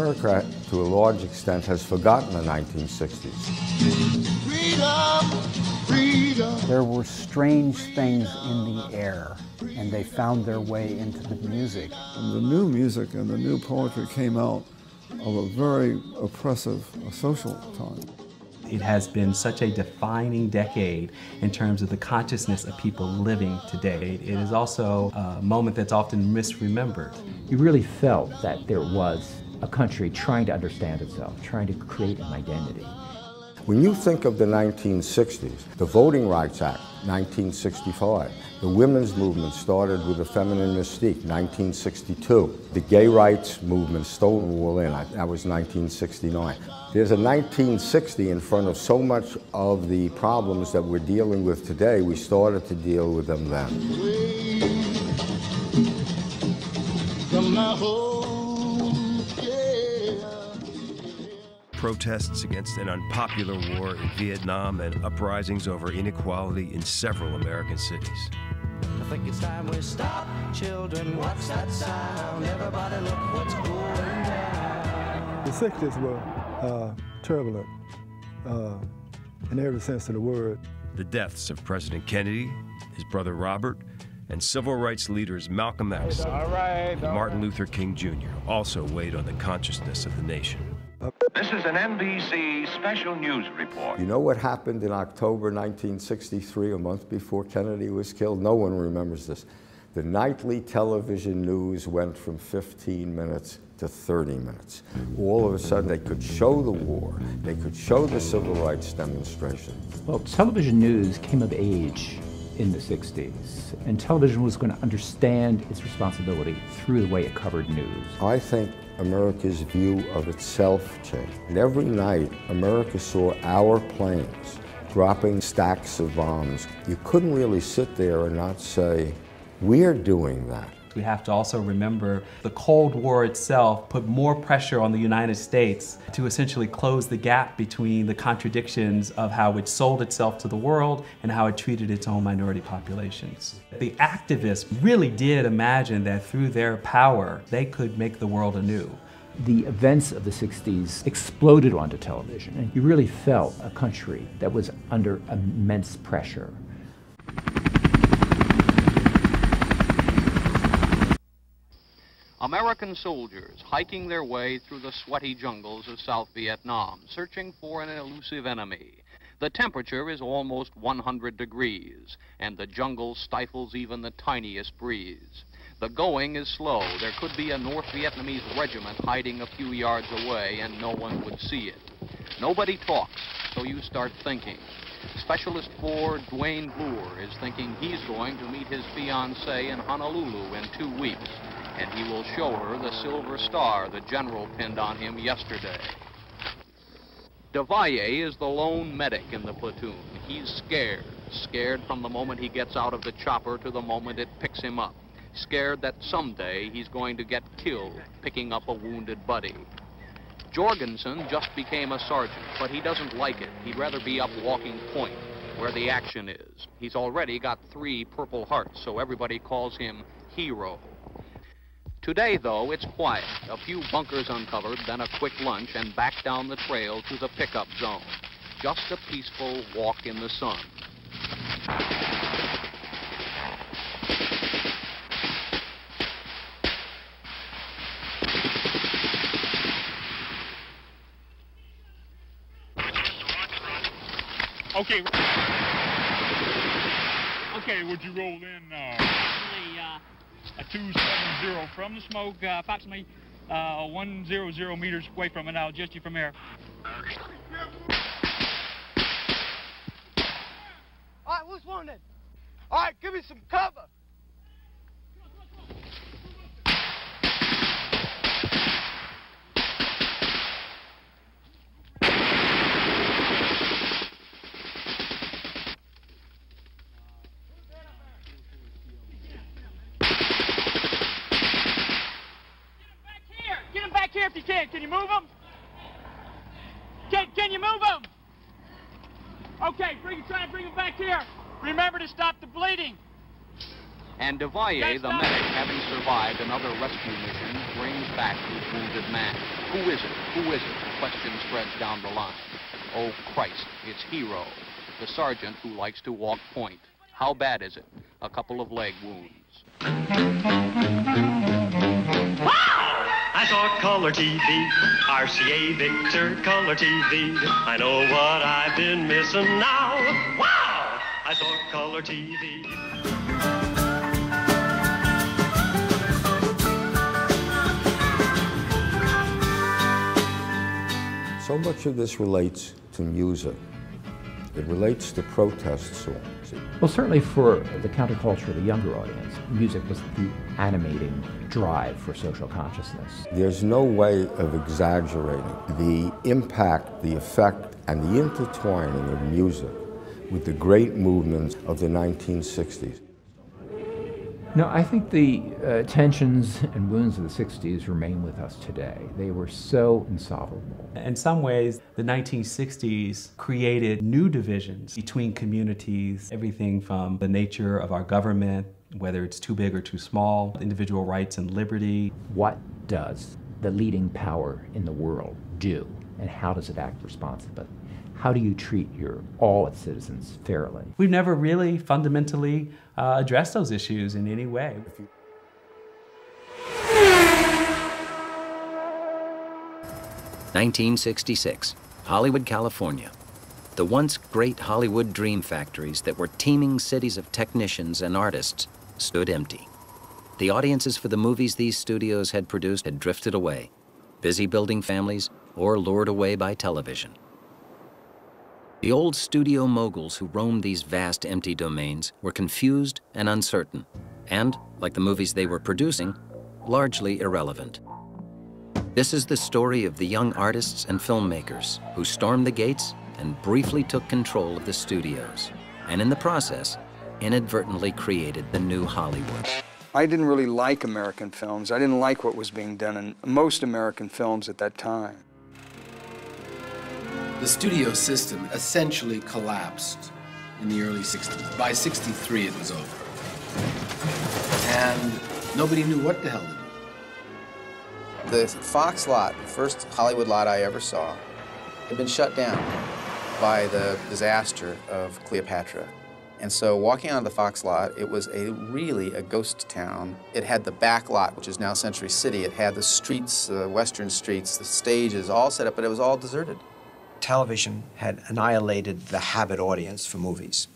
America, to a large extent, has forgotten the 1960s. Freedom, freedom. There were strange things in the air, and they found their way into the music. And the new music and the new poetry came out of a very oppressive social time. It has been such a defining decade in terms of the consciousness of people living today. It is also a moment that's often misremembered. You really felt that there was a country trying to understand itself, trying to create an identity. When you think of the 1960s, the Voting Rights Act, 1965, the women's movement started with the feminine mystique, 1962. The gay rights movement, Stonewall Inn, that was 1969. There's a 1960 in front of so much of the problems that we're dealing with today. We started to deal with them then. Protests against an unpopular war in Vietnam and uprisings over inequality in several American cities. I think it's time we stop, children. What's that sound? Everybody look what's going down. The 60s were turbulent in every sense of the word. The deaths of President Kennedy, his brother Robert, and civil rights leaders Malcolm X and Martin Luther King Jr. also weighed on the consciousness of the nation. This is an NBC special news report. You know what happened in October 1963, a month before Kennedy was killed? No one remembers this. The nightly television news went from 15 minutes to 30 minutes. All of a sudden, they could show the war. They could show the civil rights demonstration. Well, television news came of age in the 60s, and television was going to understand its responsibility through the way it covered news. I think America's view of itself changed. And every night, America saw our planes dropping stacks of bombs. You couldn't really sit there and not say, we're doing that. We have to also remember the Cold War itself put more pressure on the United States to essentially close the gap between the contradictions of how it sold itself to the world and how it treated its own minority populations. The activists really did imagine that through their power, they could make the world anew. The events of the 60s exploded onto television, and you really felt a country that was under immense pressure. American soldiers hiking their way through the sweaty jungles of South Vietnam, searching for an elusive enemy. The temperature is almost 100 degrees, and the jungle stifles even the tiniest breeze. The going is slow. There could be a North Vietnamese regiment hiding a few yards away, and no one would see it. Nobody talks, so you start thinking. Specialist 4 Dwayne Bloor is thinking he's going to meet his fiancée in Honolulu in 2 weeks. And he will show her the silver star the general pinned on him yesterday. DeValle is the lone medic in the platoon. He's scared from the moment he gets out of the chopper to the moment it picks him up. Scared that someday he's going to get killed picking up a wounded buddy. Jorgensen just became a sergeant, but he doesn't like it. He'd rather be up walking point, where the action is. He's already got 3 Purple Hearts, so everybody calls him Hero. Today, though, it's quiet. A few bunkers uncovered, then a quick lunch, and back down the trail to the pickup zone. Just a peaceful walk in the sun. Okay. Okay, would you roll in a 270 from the smoke, approximately 100 meters away from it. I'll adjust you from there. All right, who's wounded? All right, give me some cover. If you can you move them? Can you move them? Okay, try and bring them back here. Remember to stop the bleeding. And Devalle, the medic, having survived another rescue mission, brings back his wounded man. Who is it? Who is it? The question spreads down the line. Oh, Christ, it's Hero, the sergeant who likes to walk point. How bad is it? A couple of leg wounds. I saw color TV, RCA Victor color TV. I know what I've been missing now. Wow! I saw color TV. So much of this relates to music. It relates to protest songs. Well, certainly for the counterculture, the younger audience, music was the animating drive for social consciousness. There's no way of exaggerating the impact, the effect, and the intertwining of music with the great movements of the 1960s. No, I think the tensions and wounds of the 60s remain with us today. They were so insolvable. In some ways, the 1960s created new divisions between communities, everything from the nature of our government, whether it's too big or too small, individual rights and liberty. What does the leading power in the world do, and how does it act responsibly? How do you treat all its citizens fairly? We've never really fundamentally addressed those issues in any way. 1966, Hollywood, California. The once great Hollywood dream factories that were teeming cities of technicians and artists stood empty. The audiences for the movies these studios had produced had drifted away, busy building families or lured away by television. The old studio moguls who roamed these vast empty domains were confused and uncertain, and, like the movies they were producing, largely irrelevant. This is the story of the young artists and filmmakers who stormed the gates and briefly took control of the studios, and in the process, inadvertently created the new Hollywood. I didn't really like American films. I didn't like what was being done in most American films at that time. The studio system essentially collapsed in the early 60s. By 63, it was over. And nobody knew what the hell to do. The Fox lot, the first Hollywood lot I ever saw, had been shut down by the disaster of Cleopatra. And so walking on the Fox lot, it was really a ghost town. It had the back lot, which is now Century City. It had the streets, the western streets, the stages all set up, but it was all deserted. Television had annihilated the habit audience for movies,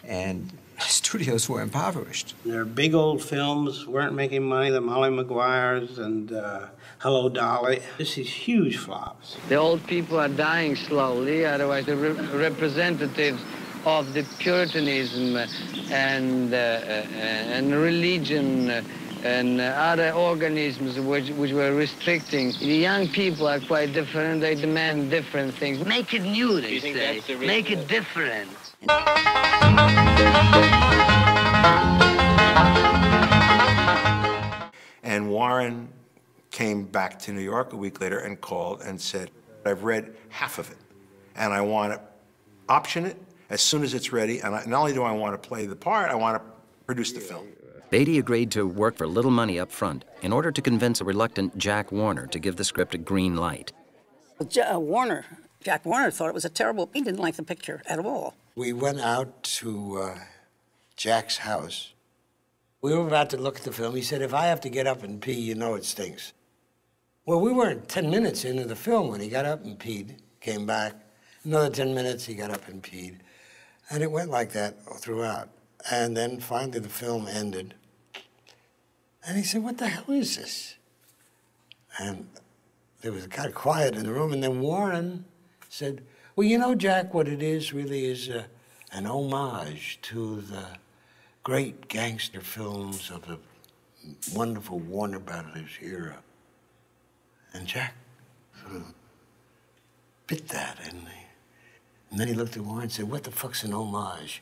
and studios were impoverished. Their big old films weren't making money, the Molly Maguires and Hello, Dolly. This is huge flops. The old people are dying slowly, otherwise the representatives of the Puritanism and religion and other organisms which were restricting. The young people are quite different. They demand different things. Make it new, they say. Make it different. And Warren came back to New York a week later and called and said, I've read half of it, and I want to option it as soon as it's ready. And not only do I want to play the part, I want to produce the film. Beatty agreed to work for little money up front in order to convince a reluctant Jack Warner to give the script a green light. Jack Warner thought it was a terrible, he didn't like the picture at all. We went out to Jack's house. We were about to look at the film. He said, if I have to get up and pee, you know it stinks. Well, we weren't 10 minutes into the film when he got up and peed, came back. Another 10 minutes, he got up and peed. And it went like that throughout. And then finally the film ended. And he said, what the hell is this? And there was kind of quiet in the room, and then Warren said, well, you know, Jack, what it is really is an homage to the great gangster films of the wonderful Warner Brothers era. And Jack sort of bit that, and then he looked at Warren and said, what the fuck's an homage?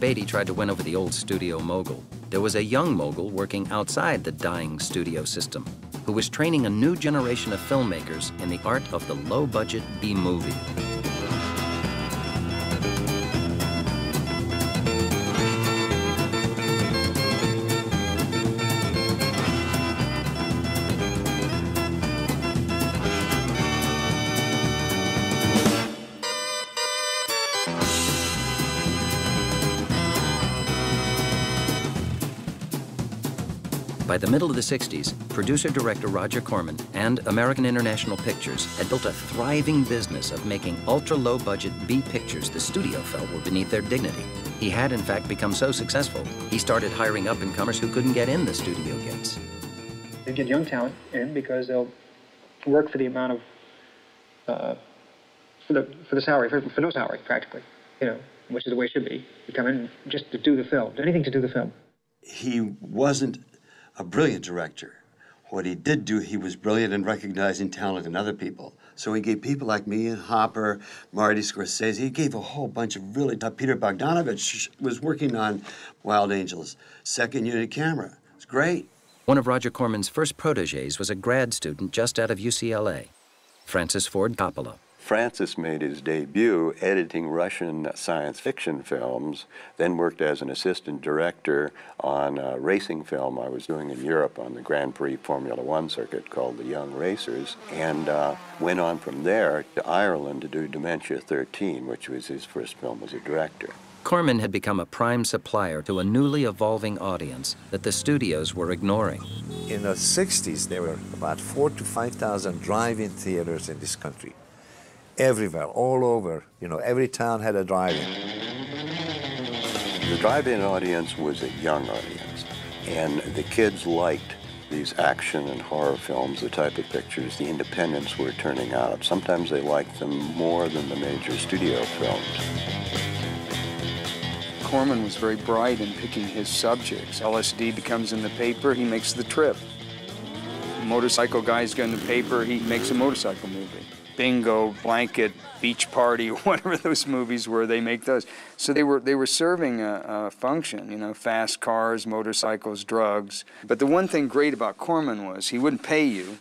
Beatty tried to win over the old studio mogul. There was a young mogul working outside the dying studio system who was training a new generation of filmmakers in the art of the low-budget B-movie. By the middle of the 60s, producer-director Roger Corman and American International Pictures had built a thriving business of making ultra-low-budget B pictures the studio felt were beneath their dignity. He had, in fact, become so successful, he started hiring up-and-comers who couldn't get in the studio gates. They get young talent in because they'll work for the amount of, for the salary, for no salary, practically, you know, which is the way it should be. You come in just to do the film, anything to do the film. He wasn't a brilliant director. What he did do, he was brilliant in recognizing talent in other people. So he gave people like me and Hopper, Marty Scorsese, he gave a whole bunch of really tough. Peter Bogdanovich was working on Wild Angels, second unit camera. It's great. One of Roger Corman's first protégés was a grad student just out of UCLA, Francis Ford Coppola. Francis made his debut editing Russian science fiction films, then worked as an assistant director on a racing film I was doing in Europe on the Grand Prix Formula One circuit called The Young Racers, and went on from there to Ireland to do Dementia 13, which was his first film as a director. Corman had become a prime supplier to a newly evolving audience that the studios were ignoring. In the 60s, there were about 4,000 to 5,000 drive-in theaters in this country. Everywhere, all over, you know, every town had a drive-in. The drive-in audience was a young audience, and the kids liked these action and horror films, the type of pictures the independents were turning out. Sometimes they liked them more than the major studio films. Corman was very bright in picking his subjects. LSD becomes in the paper, he makes The Trip. Motorcycle guys go in the paper, he makes a motorcycle movie. Bingo, Blanket, Beach Party, whatever those movies were, they make those. So they were serving a function, you know, fast cars, motorcycles, drugs. But the one thing great about Corman was he wouldn't pay you,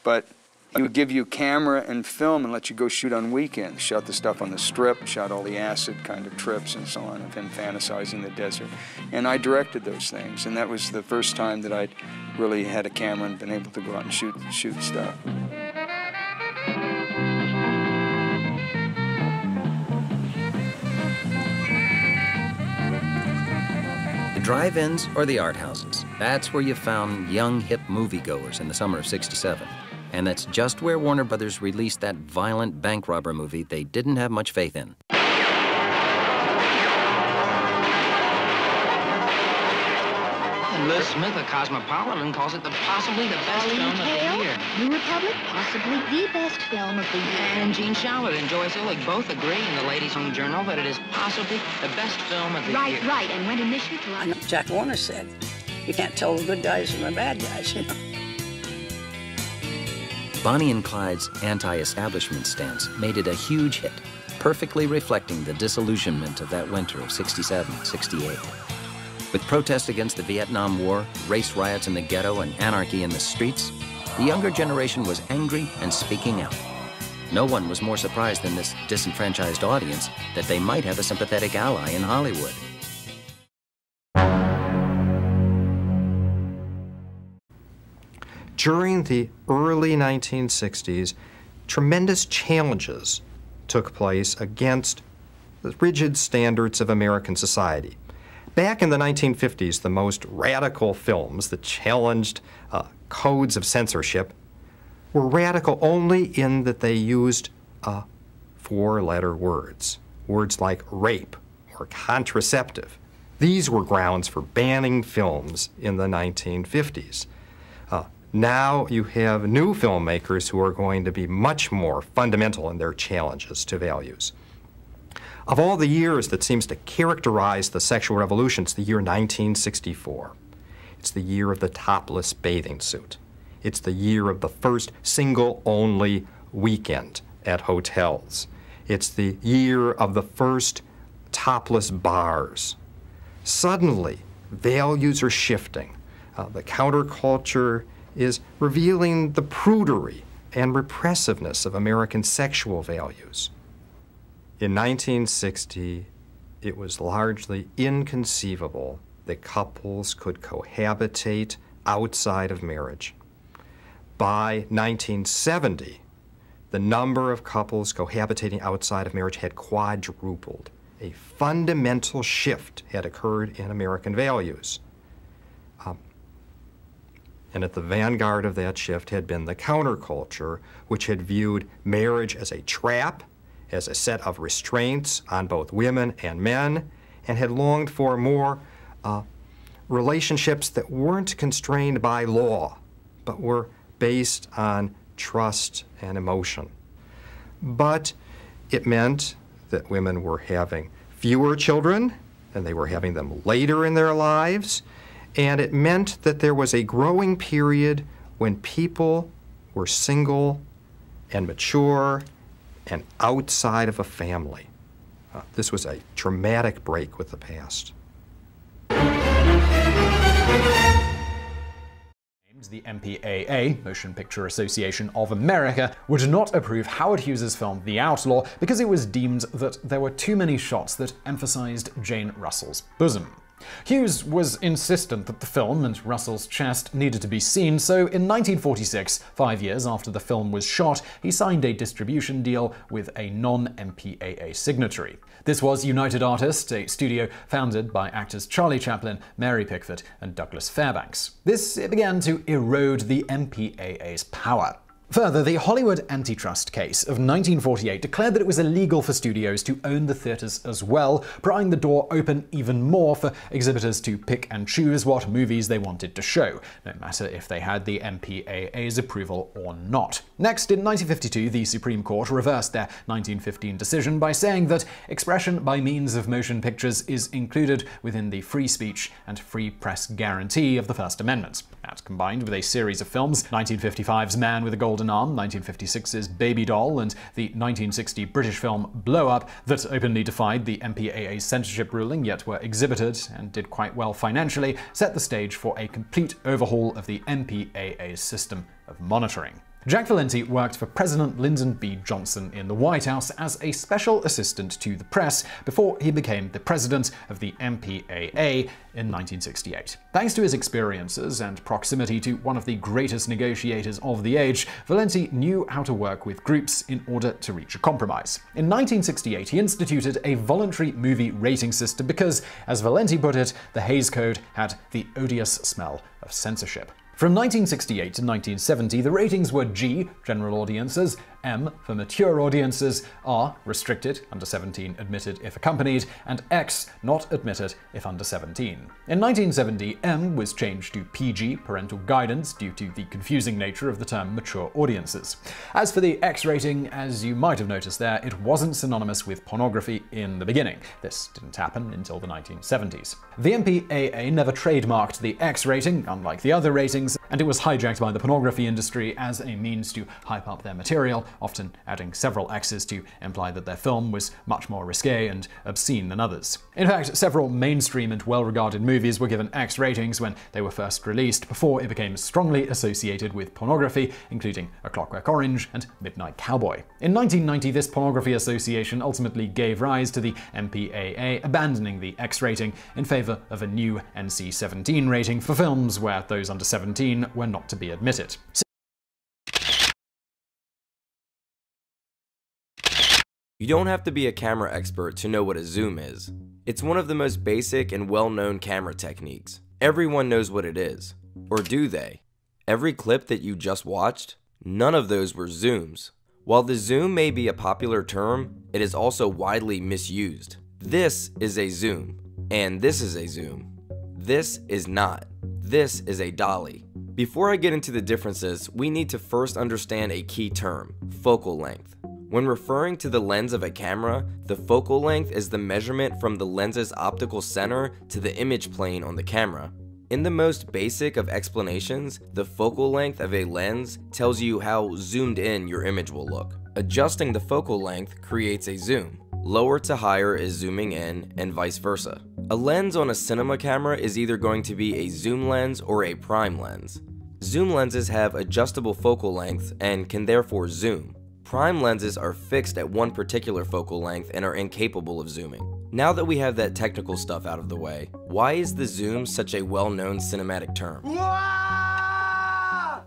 but he would give you camera and film and let you go shoot on weekends. Shot the stuff on the Strip, shot all the acid kind of trips and so on, of him fantasizing the desert. And I directed those things, and that was the first time that I'd really had a camera and been able to go out and shoot stuff. Drive-ins or the art houses. That's where you found young, hip moviegoers in the summer of '67. And that's just where Warner Brothers released that violent bank robber movie they didn't have much faith in. And Liz Smith of Cosmopolitan calls it possibly the best film of the year. New Republic, possibly the best film of the year. And Gene Shalit and Joyce Illig both agree in the Ladies' Home Journal that it is possibly the best film of the year. Right, and when initially to Jack Warner said, you can't tell the good guys from the bad guys, you know. Bonnie and Clyde's anti-establishment stance made it a huge hit, perfectly reflecting the disillusionment of that winter of '67, '68. With protests against the Vietnam War, race riots in the ghetto, and anarchy in the streets, the younger generation was angry and speaking out. No one was more surprised than this disenfranchised audience that they might have a sympathetic ally in Hollywood. During the early 1960s, tremendous challenges took place against the rigid standards of American society. Back in the 1950s, the most radical films that challenged codes of censorship were radical only in that they used four-letter words. Words like rape or contraceptive. These were grounds for banning films in the 1950s. Now you have new filmmakers who are going to be much more fundamental in their challenges to values. Of all the years that seems to characterize the sexual revolution, it's the year 1964. It's the year of the topless bathing suit. It's the year of the first single-only weekend at hotels. It's the year of the first topless bars. Suddenly, values are shifting. The counterculture is revealing the prudery and repressiveness of American sexual values. In 1960, it was largely inconceivable that couples could cohabitate outside of marriage. By 1970, the number of couples cohabitating outside of marriage had quadrupled. A fundamental shift had occurred in American values. And at the vanguard of that shift had been the counterculture, which had viewed marriage as a trap, as a set of restraints on both women and men, and had longed for more relationships that weren't constrained by law, but were based on trust and emotion. But it meant that women were having fewer children, and they were having them later in their lives, and it meant that there was a growing period when people were single and mature and outside of a family. This was a dramatic break with the past. The MPAA, Motion Picture Association of America, would not approve Howard Hughes's film The Outlaw because it was deemed that there were too many shots that emphasized Jane Russell's bosom. Hughes was insistent that the film and Russell's chest needed to be seen, so in 1946, 5 years after the film was shot, he signed a distribution deal with a non-MPAA signatory. This was United Artists, a studio founded by actors Charlie Chaplin, Mary Pickford, and Douglas Fairbanks. This began to erode the MPAA's power. Further, the Hollywood antitrust case of 1948 declared that it was illegal for studios to own the theaters as well, prying the door open even more for exhibitors to pick and choose what movies they wanted to show, no matter if they had the MPAA's approval or not. Next, in 1952, the Supreme Court reversed their 1915 decision by saying that expression by means of motion pictures is included within the free speech and free press guarantee of the First Amendment. That, combined with a series of films, 1955's Man with a Golden Arm, 1956's Baby Doll, and the 1960 British film Blow Up, that openly defied the MPAA's censorship ruling yet were exhibited and did quite well financially, set the stage for a complete overhaul of the MPAA's system of monitoring. Jack Valenti worked for President Lyndon B. Johnson in the White House as a special assistant to the press before he became the president of the MPAA in 1968. Thanks to his experiences and proximity to one of the greatest negotiators of the age, Valenti knew how to work with groups in order to reach a compromise. In 1968, he instituted a voluntary movie rating system because, as Valenti put it, the Hays Code had the odious smell of censorship. From 1968 to 1970, the ratings were G, general audiences, M for mature audiences, R, restricted, under 17 admitted if accompanied, and X, not admitted if under 17. In 1970, M was changed to PG, parental guidance, due to the confusing nature of the term mature audiences. As for the X rating, as you might have noticed there, it wasn't synonymous with pornography in the beginning. This didn't happen until the 1970s. The MPAA never trademarked the X rating, unlike the other ratings, and it was hijacked by the pornography industry as a means to hype up their material, often adding several X's to imply that their film was much more risque and obscene than others. In fact, several mainstream and well-regarded movies were given X ratings when they were first released, before it became strongly associated with pornography, including A Clockwork Orange and Midnight Cowboy. In 1990, this pornography association ultimately gave rise to the MPAA, abandoning the X rating in favor of a new NC-17 rating for films where those under 17 were not to be admitted. You don't have to be a camera expert to know what a zoom is. It's one of the most basic and well-known camera techniques. Everyone knows what it is. Or do they? Every clip that you just watched? None of those were zooms. While the zoom may be a popular term, it is also widely misused. This is a zoom, and this is a zoom. This is not. This is a dolly. Before I get into the differences, we need to first understand a key term: focal length. When referring to the lens of a camera, the focal length is the measurement from the lens's optical center to the image plane on the camera. In the most basic of explanations, the focal length of a lens tells you how zoomed in your image will look. Adjusting the focal length creates a zoom. Lower to higher is zooming in, and vice versa. A lens on a cinema camera is either going to be a zoom lens or a prime lens. Zoom lenses have adjustable focal lengths and can therefore zoom. Prime lenses are fixed at one particular focal length and are incapable of zooming. Now that we have that technical stuff out of the way, why is the zoom such a well-known cinematic term?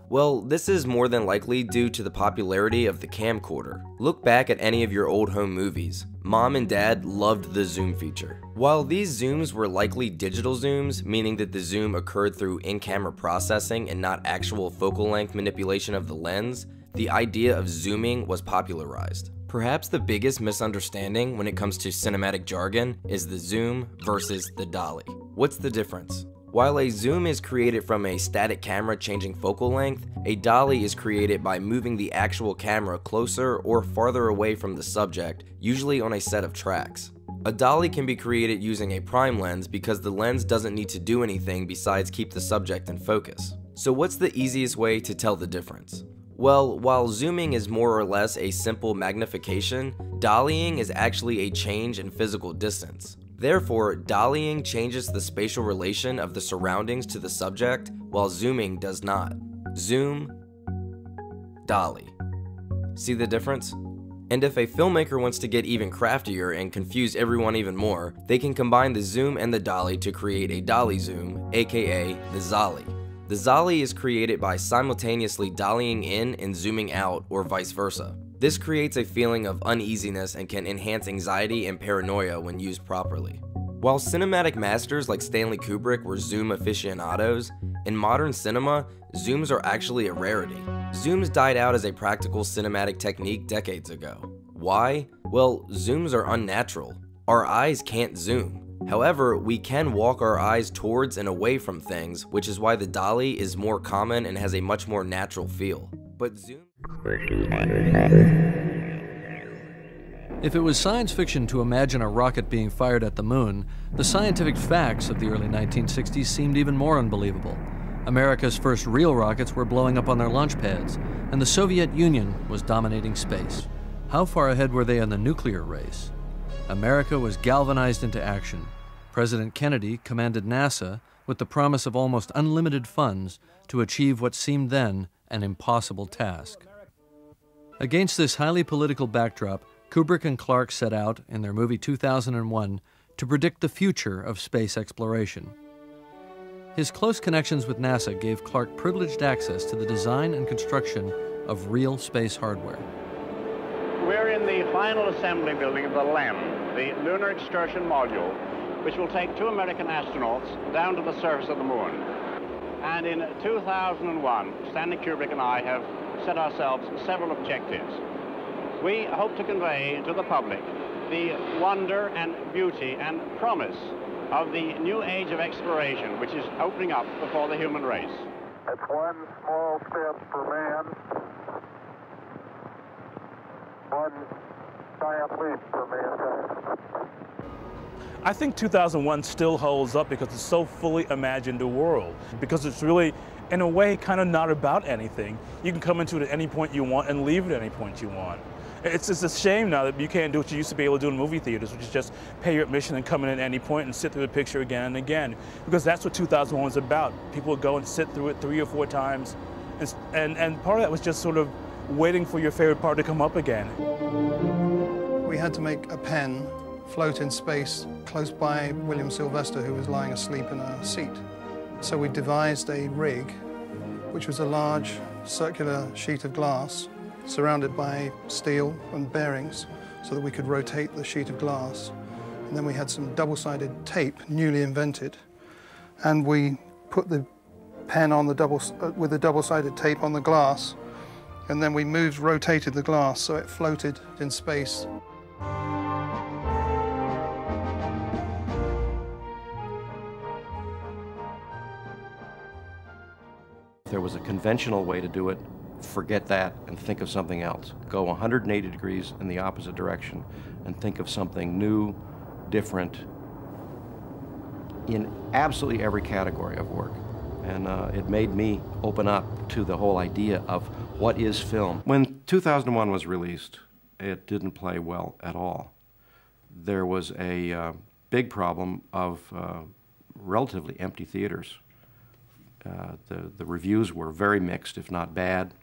Well, this is more than likely due to the popularity of the camcorder. Look back at any of your old home movies. Mom and Dad loved the zoom feature. While these zooms were likely digital zooms, meaning that the zoom occurred through in-camera processing and not actual focal length manipulation of the lens, the idea of zooming was popularized. Perhaps the biggest misunderstanding when it comes to cinematic jargon is the zoom versus the dolly. What's the difference? While a zoom is created from a static camera changing focal length, a dolly is created by moving the actual camera closer or farther away from the subject, usually on a set of tracks. A dolly can be created using a prime lens because the lens doesn't need to do anything besides keep the subject in focus. So what's the easiest way to tell the difference? Well, while zooming is more or less a simple magnification, dollying is actually a change in physical distance. Therefore, dollying changes the spatial relation of the surroundings to the subject, while zooming does not. Zoom, dolly. See the difference? And if a filmmaker wants to get even craftier and confuse everyone even more, they can combine the zoom and the dolly to create a dolly zoom, aka the zolly. The zolly is created by simultaneously dollying in and zooming out, or vice versa. This creates a feeling of uneasiness and can enhance anxiety and paranoia when used properly. While cinematic masters like Stanley Kubrick were zoom aficionados, in modern cinema, zooms are actually a rarity. Zooms died out as a practical cinematic technique decades ago. Why? Well, zooms are unnatural. Our eyes can't zoom. However, we can walk our eyes towards and away from things, which is why the dolly is more common and has a much more natural feel. But zoom... If it was science fiction to imagine a rocket being fired at the moon, the scientific facts of the early 1960s seemed even more unbelievable. America's first real rockets were blowing up on their launch pads, and the Soviet Union was dominating space. How far ahead were they in the nuclear race? America was galvanized into action. President Kennedy commanded NASA with the promise of almost unlimited funds to achieve what seemed then an impossible task. Against this highly political backdrop, Kubrick and Clarke set out, in their movie 2001, to predict the future of space exploration. His close connections with NASA gave Clarke privileged access to the design and construction of real space hardware. We're in the final assembly building of the LEM, the Lunar Excursion Module, which will take 2 American astronauts down to the surface of the moon. And in 2001, Stanley Kubrick and I have set ourselves several objectives. We hope to convey to the public the wonder and beauty and promise of the new age of exploration, which is opening up before the human race. It's one small step for man, one giant leap for mankind. I think 2001 still holds up because it's so fully imagined a world, because it's really, in a way, kind of not about anything. You can come into it at any point you want and leave it at any point you want. It's a shame now that you can't do what you used to be able to do in movie theaters, which is just pay your admission and come in at any point and sit through the picture again and again, because that's what 2001 was about. People would go and sit through it 3 or 4 times, and part of that was just sort of waiting for your favorite part to come up again. We had to make a pen float in space close by William Sylvester, who was lying asleep in a seat. So we devised a rig, which was a large circular sheet of glass surrounded by steel and bearings so that we could rotate the sheet of glass. And then we had some double-sided tape, newly invented, and we put the pen on the with the double-sided tape on the glass, and then we rotated the glass so it floated in space. If there was a conventional way to do it, forget that and think of something else. Go 180 degrees in the opposite direction and think of something new, different, in absolutely every category of work. And it made me open up to the whole idea of what is film. When 2001 was released, it didn't play well at all. There was a big problem of relatively empty theaters. The reviews were very mixed, if not bad.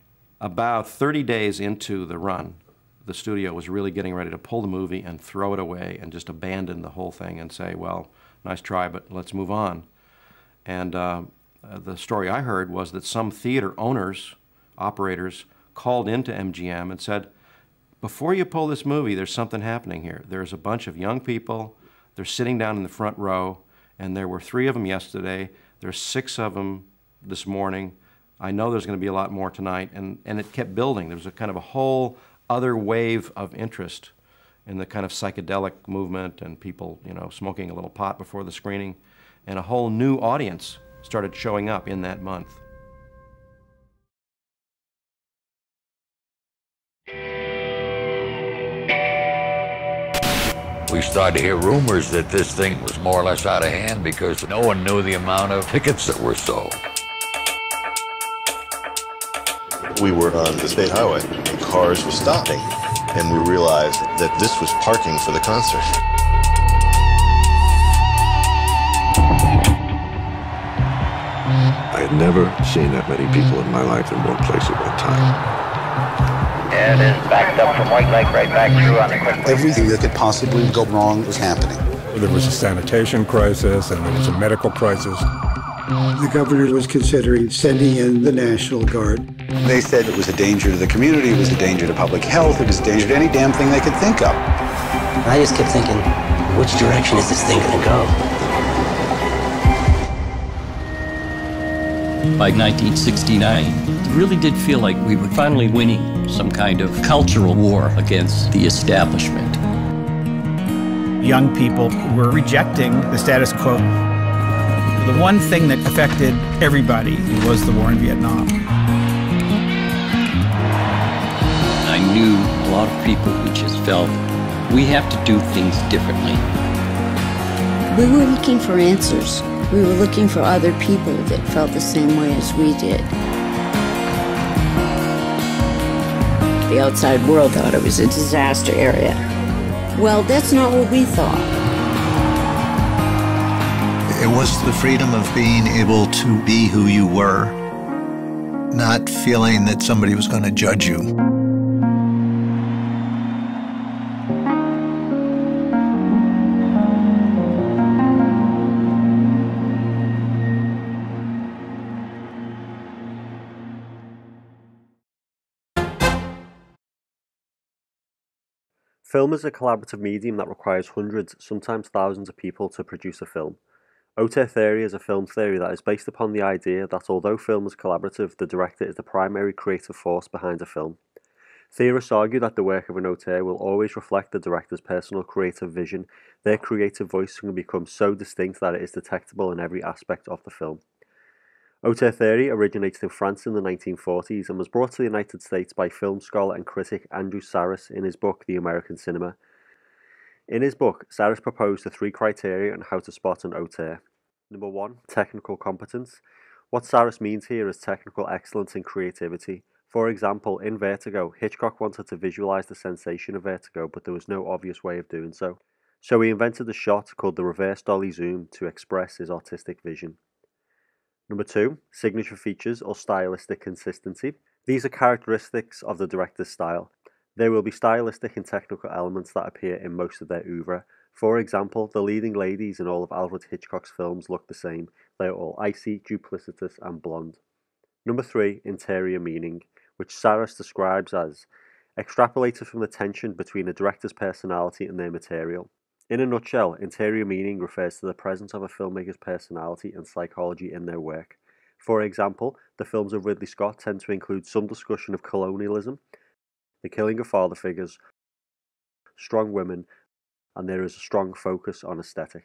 About 30 days into the run, the studio was really getting ready to pull the movie and throw it away and just abandon the whole thing and say, well, nice try, but let's move on. And the story I heard was that some theater owners, operators, called into MGM and said, before you pull this movie, there's something happening here. There's a bunch of young people, they're sitting down in the front row, and there were 3 of them yesterday, there's 6 of them this morning. I know there's going to be a lot more tonight, and it kept building. There was a kind of a whole other wave of interest in the kind of psychedelic movement and people, you know, smoking a little pot before the screening, and a whole new audience started showing up in that month. We started to hear rumors that this thing was more or less out of hand because no one knew the amount of tickets that were sold. We were on the state highway and cars were stopping, and we realized that this was parking for the concert. I had never seen that many people in my life in one place at one time. It is backed up from White Lake right back through on the quick. Everything that could possibly go wrong was happening. There was a sanitation crisis and there was a medical crisis. The governor was considering sending in the National Guard. They said it was a danger to the community, it was a danger to public health, it was a danger to any damn thing they could think of. I just kept thinking, which direction is this thing gonna go? By 1969, it really did feel like we were finally winning some kind of cultural war against the establishment. Young people were rejecting the status quo. The one thing that affected everybody was the war in Vietnam. I knew a lot of people who just felt we have to do things differently. We were looking for answers. We were looking for other people that felt the same way as we did. The outside world thought it was a disaster area. Well, that's not what we thought. It was the freedom of being able to be who you were, not feeling that somebody was going to judge you. Film is a collaborative medium that requires hundreds, sometimes thousands of people to produce a film. Auteur theory is a film theory that is based upon the idea that although film is collaborative, the director is the primary creative force behind a film. Theorists argue that the work of an auteur will always reflect the director's personal creative vision. Their creative voice can become so distinct that it is detectable in every aspect of the film. Auteur theory originated in France in the 1940s and was brought to the United States by film scholar and critic Andrew Sarris in his book The American Cinema. In his book, Sarris proposed the 3 criteria on how to spot an auteur. Number 1, technical competence. What Sarris means here is technical excellence and creativity. For example, in Vertigo, Hitchcock wanted to visualize the sensation of vertigo, but there was no obvious way of doing so. So he invented a shot called the reverse dolly zoom to express his artistic vision. Number 2, signature features or stylistic consistency. These are characteristics of the director's style. There will be stylistic and technical elements that appear in most of their oeuvre. For example, the leading ladies in all of Alfred Hitchcock's films look the same. They are all icy, duplicitous, and blonde. Number 3, interior meaning, which Sarris describes as extrapolated from the tension between a director's personality and their material. In a nutshell, interior meaning refers to the presence of a filmmaker's personality and psychology in their work. For example, the films of Ridley Scott tend to include some discussion of colonialism, the killing of father figures, strong women, and there is a strong focus on aesthetic.